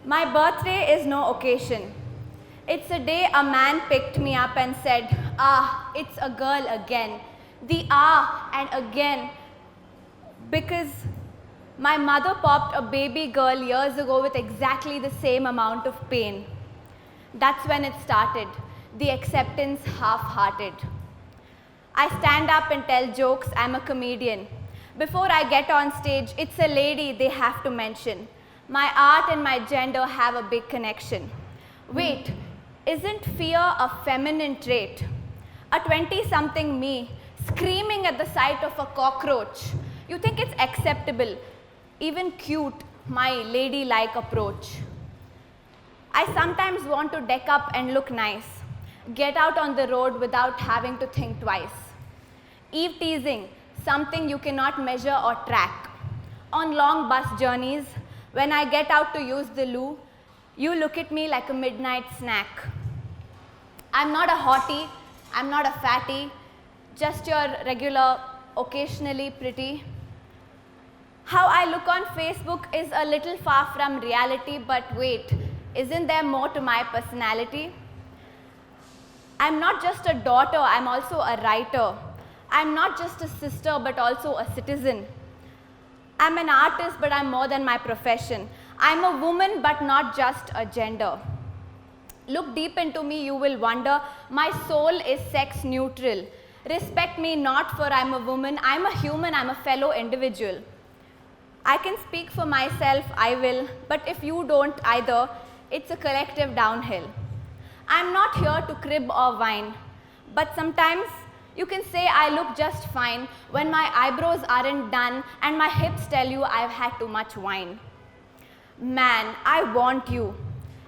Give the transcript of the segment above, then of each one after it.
My birthday is no occasion. It's a day a man picked me up and said, "Ah, it's a girl again." The "ah" and "again" because my mother popped a baby girl years ago with exactly the same amount of pain. That's when it started, the acceptance half-hearted. I stand up and tell jokes, I'm a comedian. Before I get on stage, it's a lady they have to mention. My art and my gender have a big connection. Wait, isn't fear a feminine trait? A 20-something me screaming at the sight of a cockroach. You think it's acceptable, even cute, my ladylike approach. I sometimes want to deck up and look nice, get out on the road without having to think twice. Eve teasing, something you cannot measure or track. On long bus journeys, when I get out to use the loo, you look at me like a midnight snack. I'm not a hottie, I'm not a fatty, just your regular, occasionally pretty. How I look on Facebook is a little far from reality, but wait, isn't there more to my personality? I'm not just a daughter, I'm also a writer. I'm not just a sister, but also a citizen. I'm an artist, but I'm more than my profession. I'm a woman, but not just a gender. Look deep into me, you will wonder, my soul is sex neutral. Respect me not for I'm a woman, I'm a human, I'm a fellow individual. I can speak for myself, I will, but if you don't either, it's a collective downhill. I'm not here to crib or whine, but sometimes you can say I look just fine when my eyebrows aren't done and my hips tell you I've had too much wine. Man, I want you,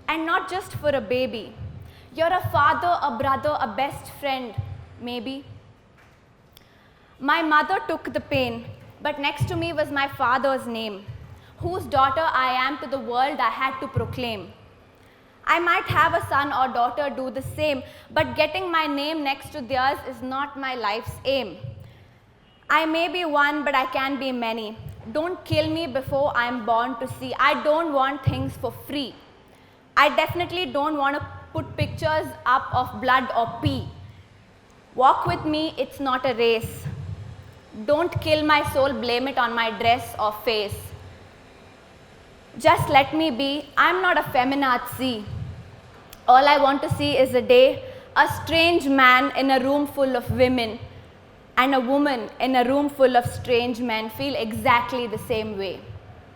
and not just for a baby. You're a father, a brother, a best friend, maybe. My mother took the pain, but next to me was my father's name, whose daughter I am to the world I had to proclaim. I might have a son or daughter do the same, but getting my name next to theirs is not my life's aim. I may be one, but I can be many. Don't kill me before I'm born to see. I don't want things for free. I definitely don't want to put pictures up of blood or pee. Walk with me, it's not a race. Don't kill my soul, blame it on my dress or face. Just let me be, I'm not a feminazi. All I want to see is a day, a strange man in a room full of women and a woman in a room full of strange men feel exactly the same way.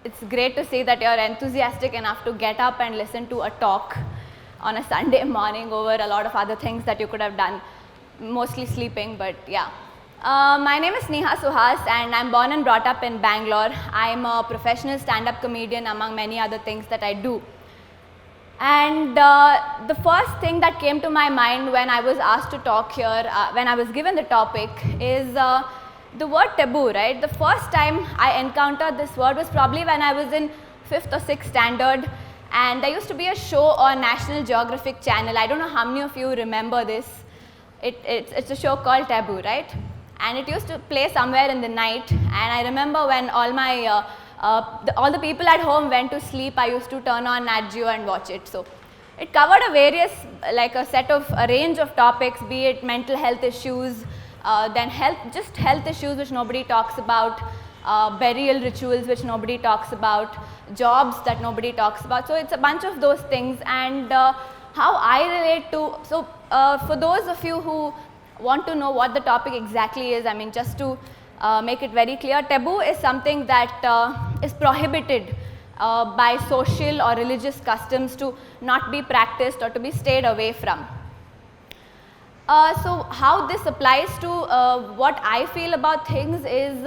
It's great to see that you're enthusiastic enough to get up and listen to a talk on a Sunday morning over a lot of other things that you could have done, mostly sleeping, but yeah. My name is Sneha Suhas and I'm born and brought up in Bangalore. I'm a professional stand-up comedian among many other things that I do. And the first thing that came to my mind when I was asked to talk here, when I was given the topic, is the word taboo, right? The first time I encountered this word was probably when I was in 5th or 6th standard, and there used to be a show on National Geographic Channel. I don't know how many of you remember this. It's a show called Taboo, right? And it used to play somewhere in the night, and I remember when all my all the people at home went to sleep, I used to turn on Nat Geo and watch it. So it covered a range of topics, be it mental health issues, then health issues which nobody talks about, burial rituals which nobody talks about, jobs that nobody talks about. So it's a bunch of those things, and how I relate to, so for those of you who want to know what the topic exactly is, I mean, just to make it very clear, taboo is something that is prohibited by social or religious customs to not be practiced or to be stayed away from. So how this applies to what I feel about things is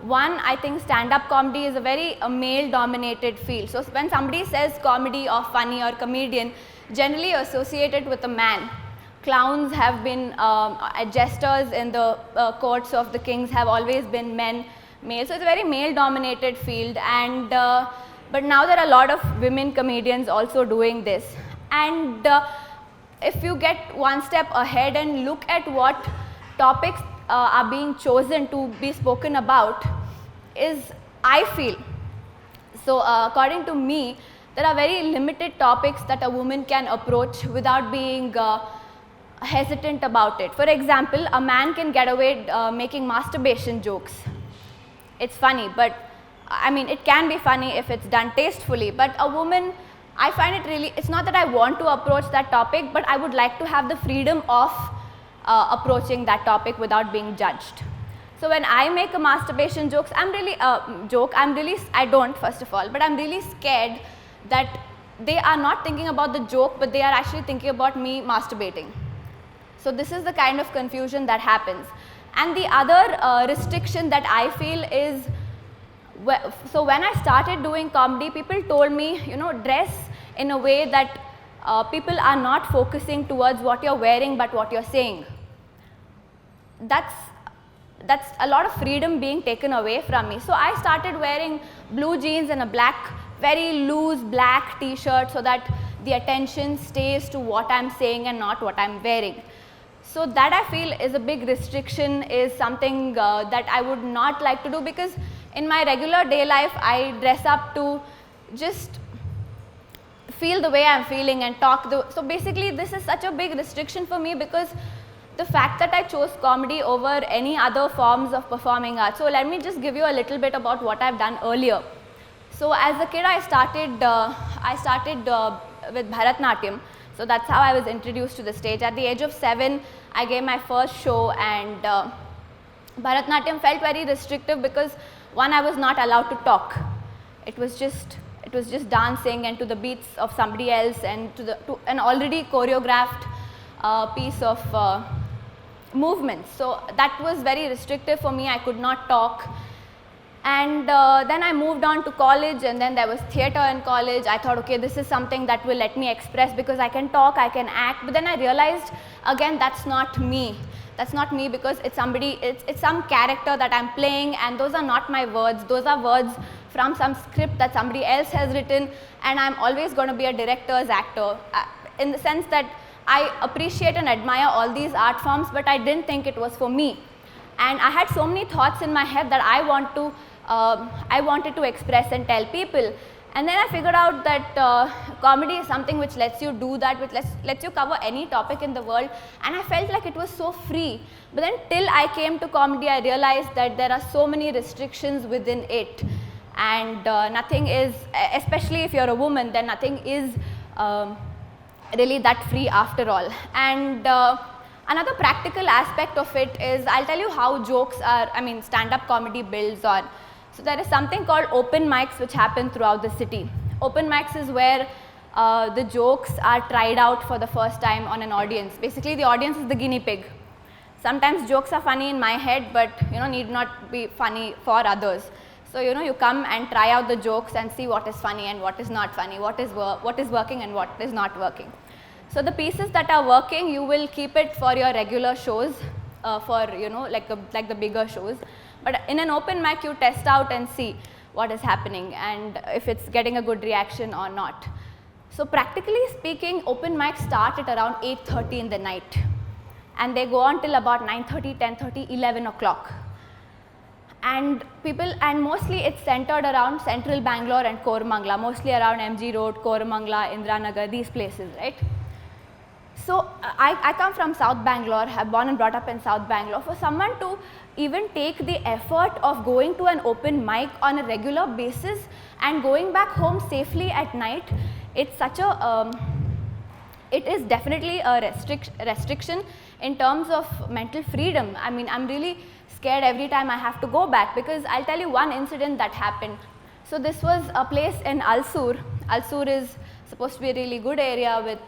One, I think stand-up comedy is a very male-dominated field. So when somebody says comedy or funny or comedian, generally associated with a man. Clowns have been, jesters in the courts of the kings have always been men, male. So it's a very male-dominated field, and but now there are a lot of women comedians also doing this. And if you get one step ahead and look at what topics are being chosen to be spoken about, is, I feel, so according to me, there are very limited topics that a woman can approach without being hesitant about it. For example, a man can get away making masturbation jokes. It's funny, but I mean, it can be funny if it's done tastefully, but a woman, I find it really, it's not that I want to approach that topic, but I would like to have the freedom of approaching that topic without being judged. So when I make a masturbation jokes, I don't, first of all, but I'm really scared that they are not thinking about the joke, but they are actually thinking about me masturbating. So this is the kind of confusion that happens. And the other restriction that I feel is, so when I started doing comedy, people told me, you know, dress in a way that people are not focusing towards what you're wearing but what you're saying. That's a lot of freedom being taken away from me. So I started wearing blue jeans and a very loose black t-shirt so that the attention stays to what I'm saying and not what I'm wearing. So that I feel is a big restriction, is something that I would not like to do, because in my regular day life I dress up to just feel the way I'm feeling and talk. So basically this is such a big restriction for me, because the fact that I chose comedy over any other forms of performing arts. So let me just give you a little bit about what I've done earlier. So as a kid I started with Bharatnatyam. So that's how I was introduced to the stage. At the age of 7, I gave my first show, and Bharatnatyam felt very restrictive because, one, I was not allowed to talk. It was just dancing and to the beats of somebody else and to an already choreographed piece of movements. So that was very restrictive for me. I could not talk. And then I moved on to college, and then there was theatre in college. I thought, okay, this is something that will let me express, because I can talk, I can act. But then I realized, again, that's not me. That's not me, because it's some character that I'm playing, and those are not my words. Those are words from some script that somebody else has written, and I'm always going to be a director's actor, in the sense that I appreciate and admire all these art forms, but I didn't think it was for me. And I had so many thoughts in my head that I wanted to express and tell people. And then I figured out that comedy is something which lets you do that, which lets you cover any topic in the world, and I felt like it was so free. But then till I came to comedy, I realized that there are so many restrictions within it, and nothing is, especially if you're a woman, then nothing is really that free after all. And another practical aspect of it is, I'll tell you how stand-up comedy builds on. So there is something called open mics which happen throughout the city. Open mics is where the jokes are tried out for the first time on an audience. Basically, the audience is the guinea pig. Sometimes jokes are funny in my head, but need not be funny for others. So you come and try out the jokes and see what is funny and what is not funny, what is working and what is not working. So the pieces that are working, you will keep it for your regular shows, like the bigger shows. But in an open mic, you test out and see what is happening and if it's getting a good reaction or not. So practically speaking, open mics start at around 8:30 in the night, and they go on till about 9:30, 10:30, 11 o'clock. And mostly it's centered around central Bangalore and Koramangala, mostly around MG Road, Koramangala, Indiranagar, these places, right? So I come from South Bangalore, I'm born and brought up in South Bangalore. For someone to even take the effort of going to an open mic on a regular basis and going back home safely at night, it's such a, it is definitely a restriction in terms of mental freedom. I mean, I'm really scared every time I have to go back, because I'll tell you one incident that happened. So this was a place in Alsur. Alsur is supposed to be a really good area with,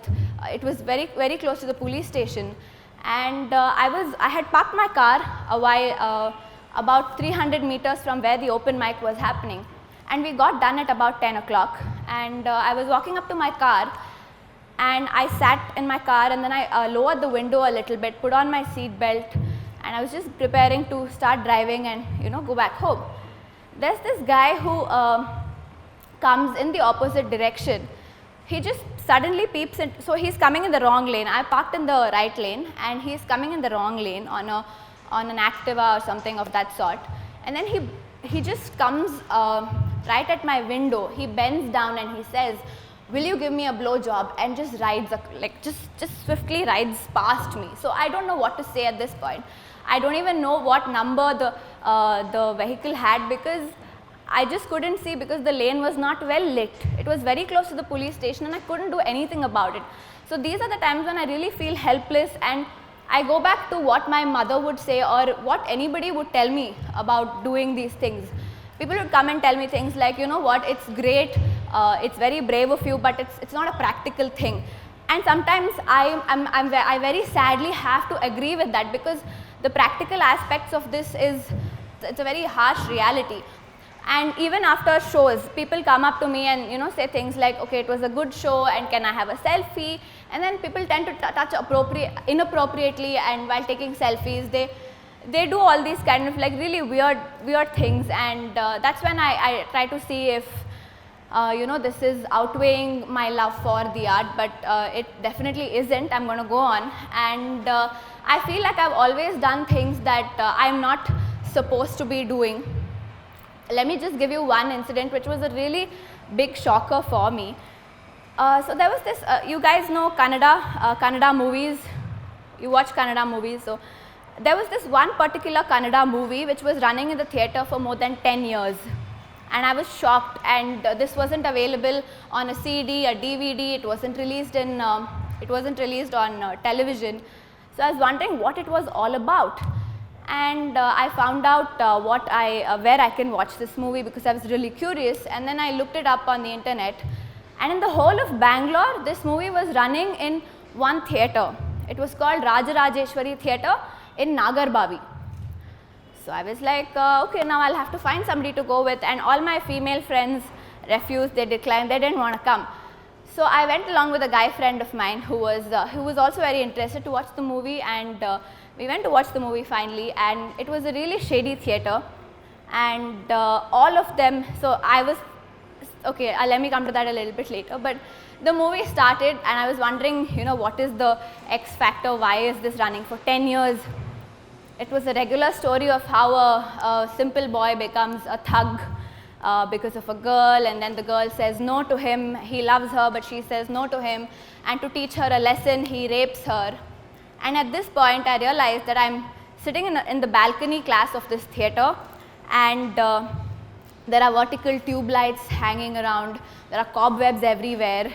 it was very, very close to the police station. And I had parked my car a about 300 meters from where the open mic was happening. And we got done at about 10 o'clock. And I was walking up to my car, and I sat in my car, and then I lowered the window a little bit, put on my seat belt, and I was just preparing to start driving and go back home. There's this guy who comes in the opposite direction. He just suddenly peeps in, so he's coming in the wrong lane. I parked in the right lane, and he's coming in the wrong lane on an Activa or something of that sort. And then he just comes right at my window. He bends down and he says, "Will you give me a blowjob?" and just rides, just swiftly rides past me. So I don't know what to say at this point. I don't even know what number the vehicle had, because I just couldn't see, because the lane was not well lit. It was very close to the police station, and I couldn't do anything about it. So these are the times when I really feel helpless, and I go back to what my mother would say or what anybody would tell me about doing these things. People would come and tell me things like, what, it's great, it's very brave of you, but it's not a practical thing. And sometimes I very sadly have to agree with that, because the practical aspects of this it's a very harsh reality. And even after shows, people come up to me and say things like, "Okay, it was a good show, and can I have a selfie?" And then people tend to touch inappropriately, and while taking selfies, they do all these kind of like really weird things, and that's when I try to see if this is outweighing my love for the art, but it definitely isn't. I'm going to go on, and I feel like I've always done things that I'm not supposed to be doing. Let me just give you one incident which was a really big shocker for me. So there was this, you guys know Kannada movies, you watch Kannada movies. So there was this one particular Kannada movie which was running in the theatre for more than 10 years. And I was shocked, and this wasn't available on a CD, a DVD, it wasn't released on television. So I was wondering what it was all about. And I found out where I can watch this movie, because I was really curious, and then I looked it up on the internet. And in the whole of Bangalore, this movie was running in one theatre. It was called Rajarajeshwari Theatre in Nagarbavi. So I was like, okay, now I'll have to find somebody to go with, and all my female friends refused, they declined, they didn't want to come. So I went along with a guy friend of mine who was also very interested to watch the movie, and we went to watch the movie finally, and it was a really shady theatre, and all of them, so I was, okay, let me come to that a little bit later, but the movie started and I was wondering, what is the X factor, why is this running for 10 years? It was a regular story of how a simple boy becomes a thug because of a girl, and then the girl says no to him, he loves her but she says no to him, and to teach her a lesson he rapes her. And at this point I realized that I'm sitting in the balcony class of this theatre, and there are vertical tube lights hanging around, there are cobwebs everywhere.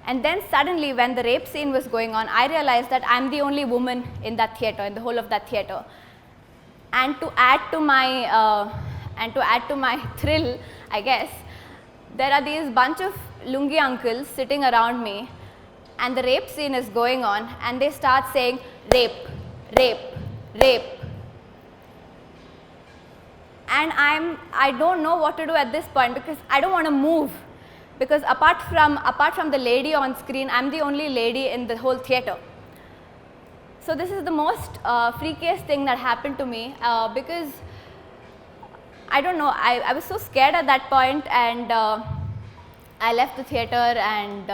And then suddenly when the rape scene was going on, I realized that I'm the only woman in that theatre, in the whole of that theatre. And to add to my thrill, I guess, there are these bunch of lungi uncles sitting around me, and the rape scene is going on, and they start saying rape, rape, rape. And I don't know what to do at this point, because I don't want to move, because apart from the lady on screen, I'm the only lady in the whole theatre. So this is the most freakiest thing that happened to me, because I don't know, I was so scared at that point, and I left the theatre, and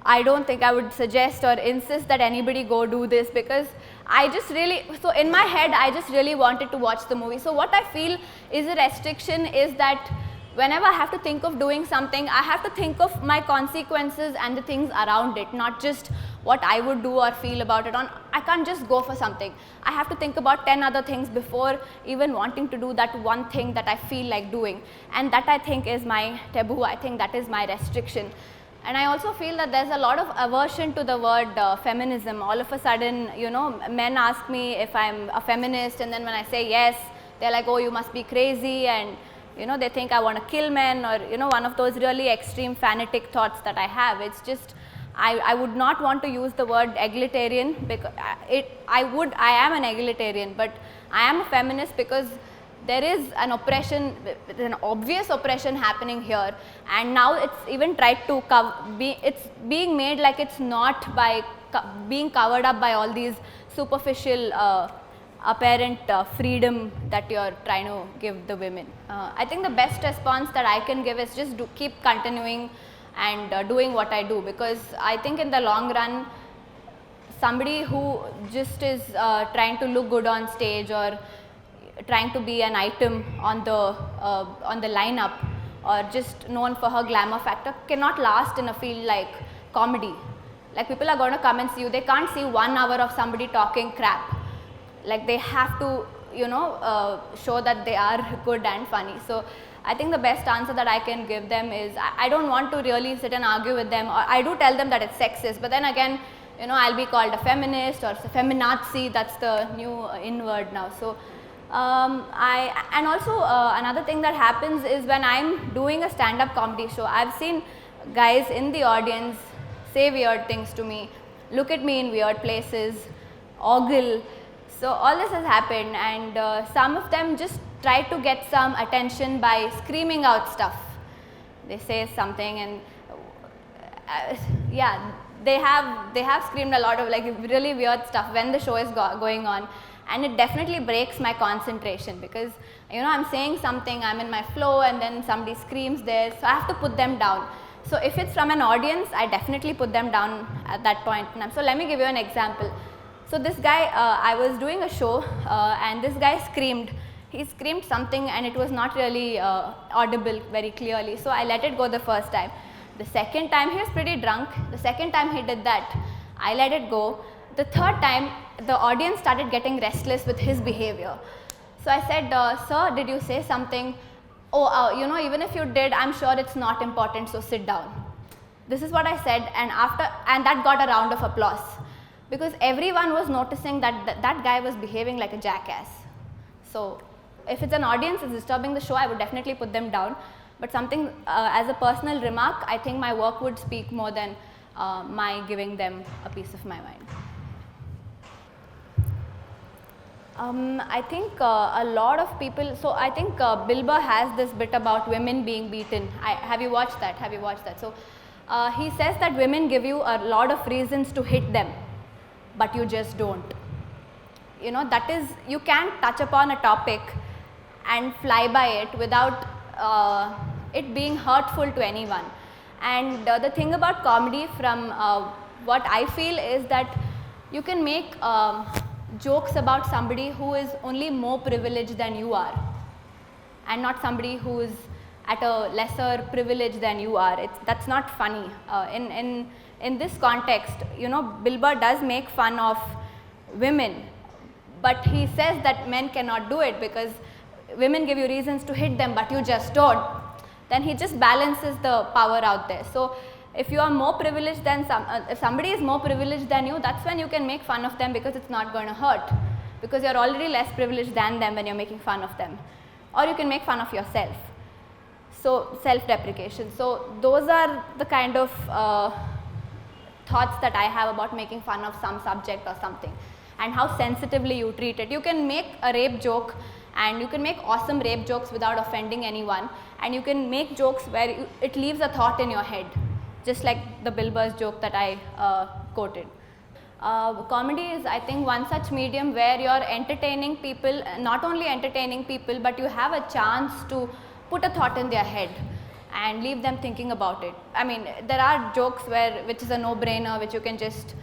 I don't think I would suggest or insist that anybody go do this, because I just really, so in my head I just really wanted to watch the movie. So what I feel is a restriction is that whenever I have to think of doing something, I have to think of my consequences and the things around it, not just what I would do or feel about it. I can't just go for something. I have to think about 10 other things before even wanting to do that one thing that I feel like doing. And that I think is my taboo, I think that is my restriction. And I also feel that there's a lot of aversion to the word feminism. All of a sudden, men ask me if I'm a feminist, and then when I say yes, they're like, oh, you must be crazy, and they think I want to kill men, or one of those really extreme fanatic thoughts that I have. It's just, I would not want to use the word egalitarian, because I am an egalitarian, but I am a feminist because there is an oppression, an obvious oppression happening here, and now it's even tried to it's being made like it's not by being covered up by all these superficial apparent freedom that you're trying to give the women. I think the best response that I can give is just keep continuing and doing what I do, because I think in the long run, somebody who just is trying to look good on stage or trying to be an item on the lineup or just known for her glamour factor cannot last in a field like comedy. Like, people are going to come and see you, they can't see 1 hour of somebody talking crap. Like, they have to, you know, show that they are good and funny. So I think the best answer that I can give them is, I don't want to really sit and argue with them, or I do tell them that it's sexist, but then again, you know, I'll be called a feminist or feminazi, that's the new in word now. So and also another thing that happens is when I'm doing a stand-up comedy show, I've seen guys in the audience say weird things to me, look at me in weird places, ogle. So all this has happened, and some of them just try to get some attention by screaming out stuff. They say something and yeah, they have screamed a lot of like really weird stuff when the show is going on, and it definitely breaks my concentration, because, you know, I'm saying something, I'm in my flow, and then somebody screams there, so I have to put them down. So if it's from an audience, I definitely put them down at that point in time. So let me give you an example. So this guy, I was doing a show and this guy screamed. He screamed something and it was not really audible very clearly. So I let it go the first time. The second time, he was pretty drunk. The second time he did that, I let it go. The third time, the audience started getting restless with his behavior. So I said, sir, did you say something? Oh, you know, even if you did, I'm sure it's not important, so sit down. This is what I said, and that got a round of applause, because everyone was noticing that that guy was behaving like a jackass. So if it's an audience is disturbing the show, I would definitely put them down. But something as a personal remark, I think my work would speak more than my giving them a piece of my mind. I think a lot of people, so I think Bill Burr has this bit about women being beaten. Have you watched that? Have you watched that? So he says that women give you a lot of reasons to hit them, but you just don't. You know, that is, you can't touch upon a topic and fly by it without it being hurtful to anyone. And the thing about comedy, from what I feel, is that you can make jokes about somebody who is only more privileged than you are, and not somebody who is at a lesser privilege than you are. That's not funny. In this context, you know, Bill Burr does make fun of women, but he says that men cannot do it because women give you reasons to hit them, but you just don't. Then he just balances the power out there. So if you are more privileged than if somebody is more privileged than you, that's when you can make fun of them, because it's not going to hurt, because you're already less privileged than them when you're making fun of them. Or you can make fun of yourself. So self-deprecation. So those are the kind of thoughts that I have about making fun of some subject or something, and how sensitively you treat it. You can make a rape joke, and you can make awesome rape jokes without offending anyone, and you can make jokes where it leaves a thought in your head, just like the Bill Burr's joke that I quoted. Comedy is, I think, one such medium where you're entertaining people, not only entertaining people, but you have a chance to put a thought in their head and leave them thinking about it. I mean, there are jokes which is a no-brainer, which you can just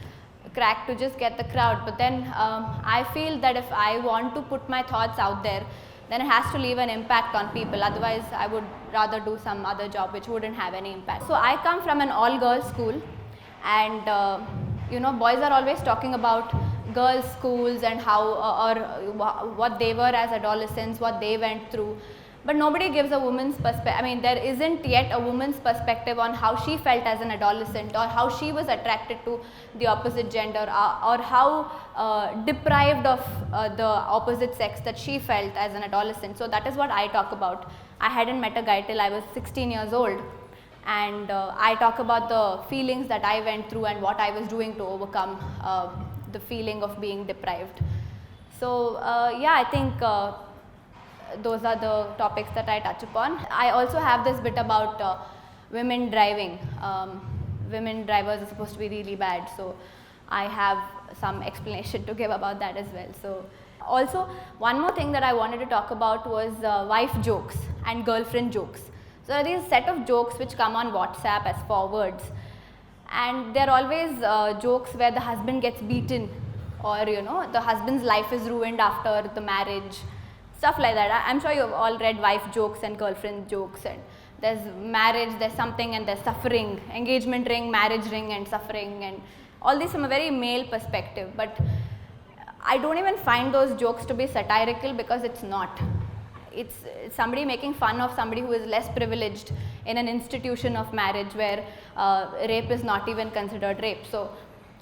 crack to just get the crowd, but then I feel that if I want to put my thoughts out there, then it has to leave an impact on people. Otherwise, I would rather do some other job which wouldn't have any impact. So I come from an all-girls school, and you know, boys are always talking about girls' schools and how what they were as adolescents, what they went through. But nobody gives a woman's perspective. I mean, there isn't yet a woman's perspective on how she felt as an adolescent, or how she was attracted to the opposite gender, or how deprived of the opposite sex that she felt as an adolescent. So that is what I talk about. I hadn't met a guy till I was 16 years old, and I talk about the feelings that I went through and what I was doing to overcome the feeling of being deprived. So yeah, I think those are the topics that I touch upon. I also have this bit about women driving. Women drivers are supposed to be really bad, so I have some explanation to give about that as well. So also, one more thing that I wanted to talk about was wife jokes and girlfriend jokes. So there are these set of jokes which come on WhatsApp as forwards, and they're always jokes where the husband gets beaten, or the husband's life is ruined after the marriage, stuff like that. I'm sure you've all read wife jokes and girlfriend jokes, and there's marriage, there's something, and there's suffering, engagement ring, marriage ring, and suffering, and all this from a very male perspective. But I don't even find those jokes to be satirical, because it's not. It's somebody making fun of somebody who is less privileged in an institution of marriage where rape is not even considered rape. So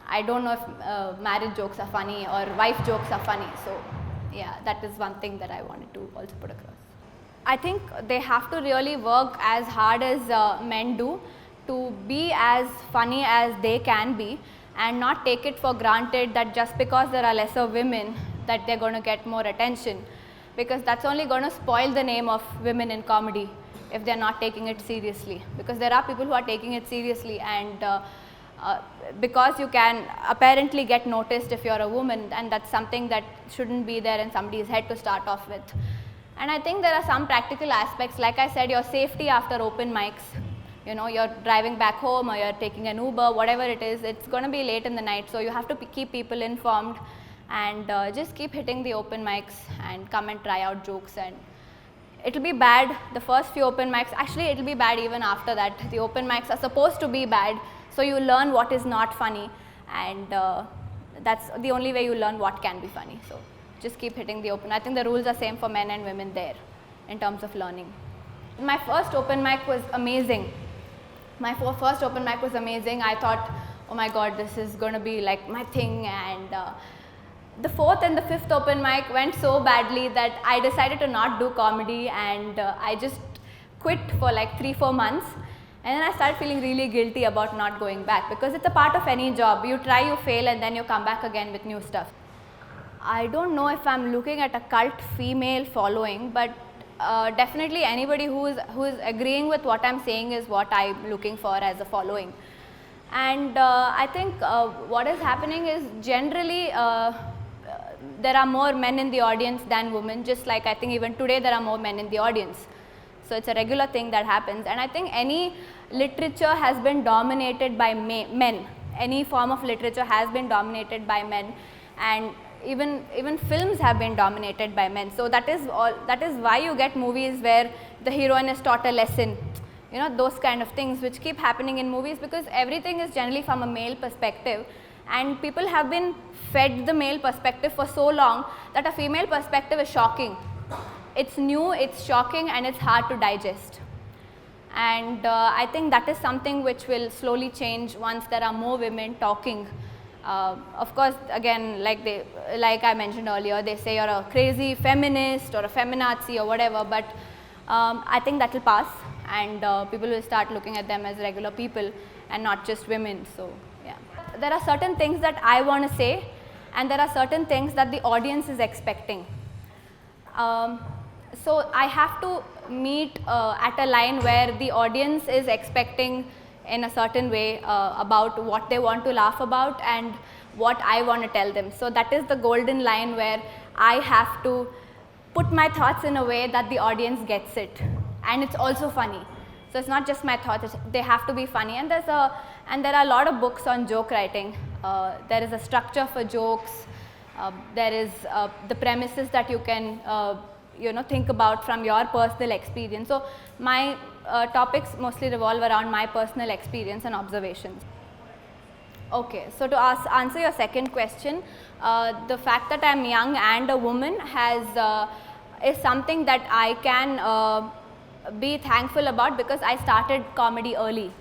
I don't know if marriage jokes are funny or wife jokes are funny. So yeah, that is one thing that I wanted to also put across. I think they have to really work as hard as men do to be as funny as they can be, and not take it for granted that just because there are lesser women that they're going to get more attention, because that's only going to spoil the name of women in comedy if they're not taking it seriously. Because there are people who are taking it seriously, and because you can apparently get noticed if you're a woman, and that's something that shouldn't be there in somebody's head to start off with. And I think there are some practical aspects, like I said, your safety after open mics. You're driving back home or you're taking an Uber, whatever it is, it's going to be late in the night, so you have to keep people informed, and just keep hitting the open mics and come and try out jokes. And it'll be bad the first few open mics, actually it'll be bad even after that. The open mics are supposed to be bad, so you learn what is not funny, and that's the only way you learn what can be funny. So just keep hitting the open. I think the rules are same for men and women there in terms of learning. My first open mic was amazing. I thought, oh my god, this is going to be like my thing, and the fourth and the fifth open mic went so badly that I decided to not do comedy, and I just quit for like 3-4 months, and then I started feeling really guilty about not going back, because it's a part of any job. You try, you fail, and then you come back again with new stuff. I don't know if I'm looking at a cult female following, but definitely anybody who is agreeing with what I'm saying is what I'm looking for as a following. And I think what is happening is generally there are more men in the audience than women, just like I think even today there are more men in the audience. So it's a regular thing that happens, and I think any literature has been dominated by men. Any form of literature has been dominated by men, and even films have been dominated by men. So that is why you get movies where the heroine is taught a lesson, those kind of things which keep happening in movies, because everything is generally from a male perspective, and people have been fed the male perspective for so long that a female perspective is shocking. It's new, it's shocking, and it's hard to digest. And I think that is something which will slowly change once there are more women talking. Of course, again, like I mentioned earlier, they say you're a crazy feminist or a feminazi or whatever, but I think that will pass, and people will start looking at them as regular people and not just women. So yeah, there are certain things that I want to say, and there are certain things that the audience is expecting. So I have to meet at a line where the audience is expecting in a certain way about what they want to laugh about and what I want to tell them. So that is the golden line where I have to put my thoughts in a way that the audience gets it, and it's also funny. So it's not just my thoughts, they have to be funny. And there are a lot of books on joke writing. There is a structure for jokes. There is the premises that you can think about from your personal experience. So my topics mostly revolve around my personal experience and observations. Okay, so to answer your second question, the fact that I'm young and a woman is something that I can be thankful about, because I started comedy early,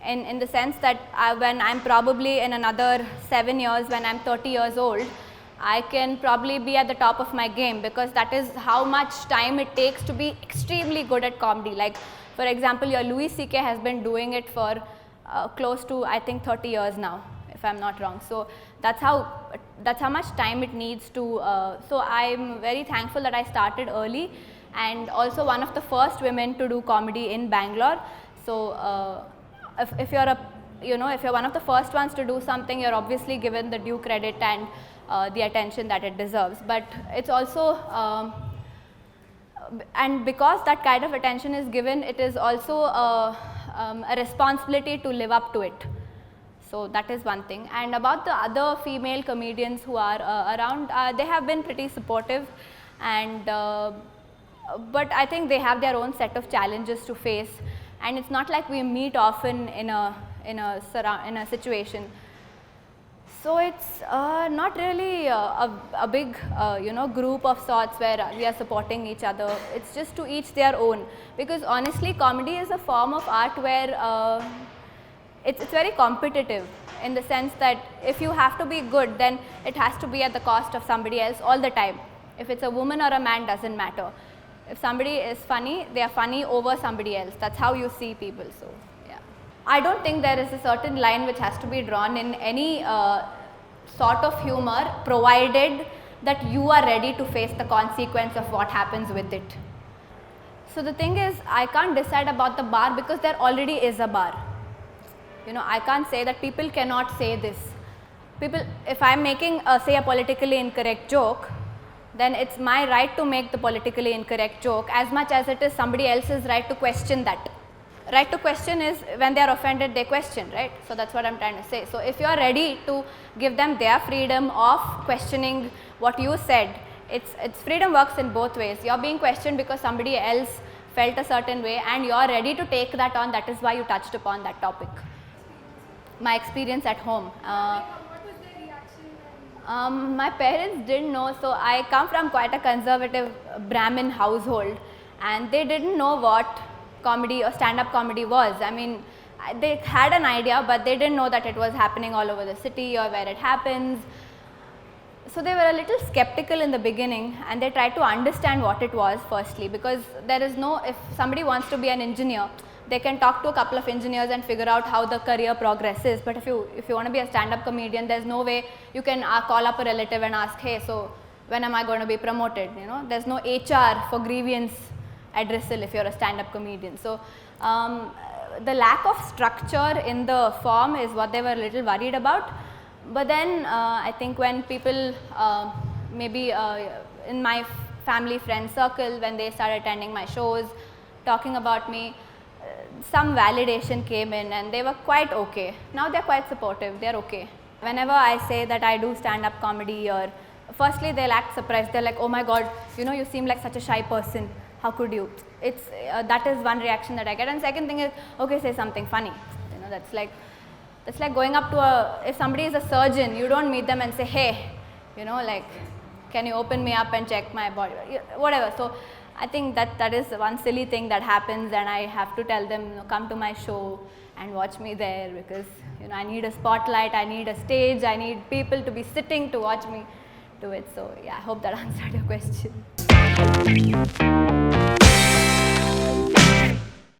in the sense that when I'm probably in another 7 years, when I'm 30 years old, I can probably be at the top of my game, because that is how much time it takes to be extremely good at comedy. Like, for example, your Louis C.K. has been doing it for close to, I think, 30 years now, if I'm not wrong. So that's how much time it needs to. So I'm very thankful that I started early, and also one of the first women to do comedy in Bangalore. So if you're a, if you're one of the first ones to do something, you're obviously given the due credit and the attention that it deserves. But it's also, and because that kind of attention is given, it is also a responsibility to live up to it. So that is one thing. And about the other female comedians who are around, they have been pretty supportive, and but I think they have their own set of challenges to face, and it's not like we meet often in a situation. So it's not really a big group of sorts where we are supporting each other. It's just to each their own, because honestly comedy is a form of art where it's very competitive, in the sense that if you have to be good, then it has to be at the cost of somebody else all the time. If it's a woman or a man, doesn't matter. If somebody is funny, they are funny over somebody else. That's how you see people. So yeah, I don't think there is a certain line which has to be drawn in any sort of humor, provided that you are ready to face the consequence of what happens with it. So the thing is, I can't decide about the bar because there already is a bar. I can't say that people cannot say this. If I'm making say a politically incorrect joke, then it's my right to make the politically incorrect joke as much as it is somebody else's right to question that. Right to question is when they are offended, they question, right? So that's what I'm trying to say. So if you are ready to give them their freedom of questioning what you said, it's freedom works in both ways. You're being questioned because somebody else felt a certain way, and you're ready to take that on. That is why you touched upon that topic. My experience at home. What was their reaction? My parents didn't know. So I come from quite a conservative Brahmin household, and they didn't know what comedy or stand-up comedy was. I mean, they had an idea, but they didn't know that it was happening all over the city or where it happens. So they were a little skeptical in the beginning, and they tried to understand what it was firstly, because there is no, if somebody wants to be an engineer, they can talk to a couple of engineers and figure out how the career progresses. But if you want to be a stand-up comedian, there's no way you can call up a relative and ask, hey, so when am I going to be promoted? There's no HR for grievance addressal if you're a stand-up comedian. So the lack of structure in the form is what they were a little worried about. But then I think when people maybe in my family friend circle, when they started attending my shows, talking about me, some validation came in, and they were quite okay. Now they're quite supportive, they're okay. Whenever I say that I do stand-up comedy, or firstly they'll act surprised, they're like, oh my god, you seem like such a shy person, how could you? It's that is one reaction that I get. And second thing is, okay, say something funny. That's like going up to if somebody is a surgeon, you don't meet them and say, hey, like, can you open me up and check my body, whatever. So I think that is one silly thing that happens, and I have to tell them, come to my show and watch me there, because I need a spotlight, I need a stage, I need people to be sitting to watch me do it. So yeah, I hope that answered your question.